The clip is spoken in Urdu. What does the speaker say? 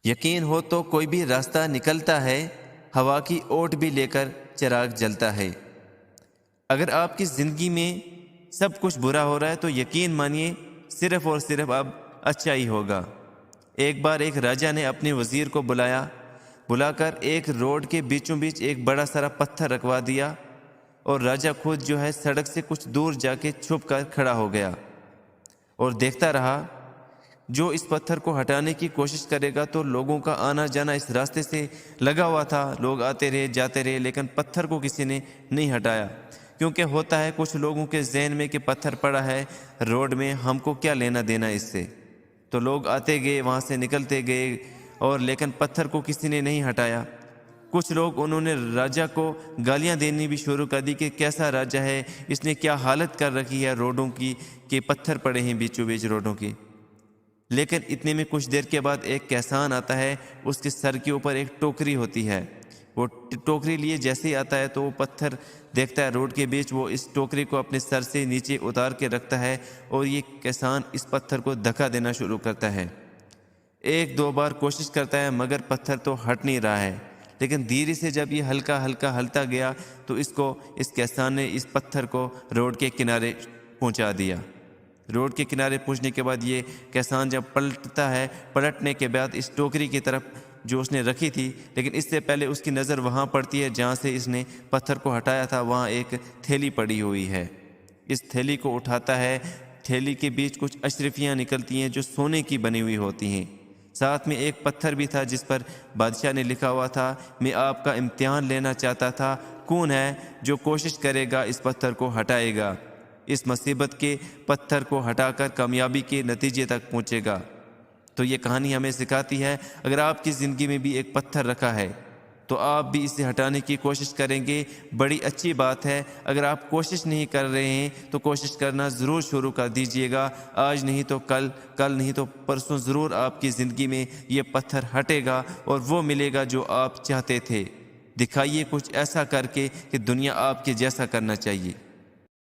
یقین ہو تو کوئی بھی راستہ نکلتا ہے، ہوا کی اوٹ بھی لے کر چراغ جلتا ہے۔ اگر آپ کی زندگی میں سب کچھ برا ہو رہا ہے تو یقین مانیے صرف اور صرف اب اچھا ہی ہوگا۔ ایک بار ایک راجا نے اپنے وزیر کو بلا کر ایک روڈ کے بیچوں بیچ ایک بڑا سارا پتھر رکھوا دیا، اور راجا خود سڑک سے کچھ دور جا کے چھپ کر کھڑا ہو گیا اور دیکھتا رہا۔ جو اس پتھر کو ہٹانے کی کوشش کرے گا تو لوگوں کا آنا جانا اس راستے سے لگا ہوا تھا، لوگ آتے رہے جاتے رہے، لیکن پتھر کو کسی نے نہیں ہٹایا، کیونکہ ہوتا ہے کچھ لوگوں کے ذہن میں کہ پتھر پڑا ہے روڈ میں، ہم کو کیا لینا دینا اس سے۔ تو لوگ آتے گئے، وہاں سے نکلتے گئے، اور لیکن پتھر کو کسی نے نہیں ہٹایا۔ کچھ لوگ انہوں نے راجا کو گالیاں دینی بھی شروع کر دی کہ کیسا راجا ہے، اس نے کیا حالت کر رکھی ہے روڈوں کی، کہ پتھر پڑے ہیں بیچوں بیچ روڈوں کی۔ لیکن اتنے میں کچھ دیر کے بعد ایک کسان آتا ہے، اس کے سر کے اوپر ایک ٹوکری ہوتی ہے، وہ ٹوکری لیے جیسے ہی آتا ہے تو وہ پتھر دیکھتا ہے روڈ کے بیچ، وہ اس ٹوکری کو اپنے سر سے نیچے اتار کے رکھتا ہے، اور یہ کسان اس پتھر کو دھکا دینا شروع کرتا ہے۔ ایک دو بار کوشش کرتا ہے مگر پتھر تو ہٹ نہیں رہا ہے، لیکن دھیرے سے جب یہ ہلکا ہلکا ہلتا گیا تو اس کسان نے اس پتھر کو روڈ کے کنارے پہنچا دیا۔ روڈ کے کنارے پہنچنے کے بعد یہ کسان جب پلٹتا ہے، پلٹنے کے بعد اس ٹوکری کی طرف جو اس نے رکھی تھی، لیکن اس سے پہلے اس کی نظر وہاں پڑتی ہے جہاں سے اس نے پتھر کو ہٹایا تھا، وہاں ایک تھیلی پڑی ہوئی ہے۔ اس تھیلی کو اٹھاتا ہے، تھیلی کے بیچ کچھ اشرفیاں نکلتی ہیں جو سونے کی بنی ہوئی ہوتی ہیں، ساتھ میں ایک پتھر بھی تھا جس پر بادشاہ نے لکھا ہوا تھا، میں آپ کا امتحان لینا چاہتا تھا، کون ہے جو کوشش کرے گا اس پتھر کو ہٹائے گا، اس مصیبت کے پتھر کو ہٹا کر کامیابی کے نتیجے تک پہنچے گا۔ تو یہ کہانی ہمیں سکھاتی ہے اگر آپ کی زندگی میں بھی ایک پتھر رکھا ہے تو آپ بھی اسے ہٹانے کی کوشش کریں گے، بڑی اچھی بات ہے۔ اگر آپ کوشش نہیں کر رہے ہیں تو کوشش کرنا ضرور شروع کر دیجئے گا، آج نہیں تو کل، کل نہیں تو پرسوں ضرور آپ کی زندگی میں یہ پتھر ہٹے گا اور وہ ملے گا جو آپ چاہتے تھے۔ دکھائیے کچھ ایسا کر کے کہ دنیا آپ کے جیسا کرنا چاہیے۔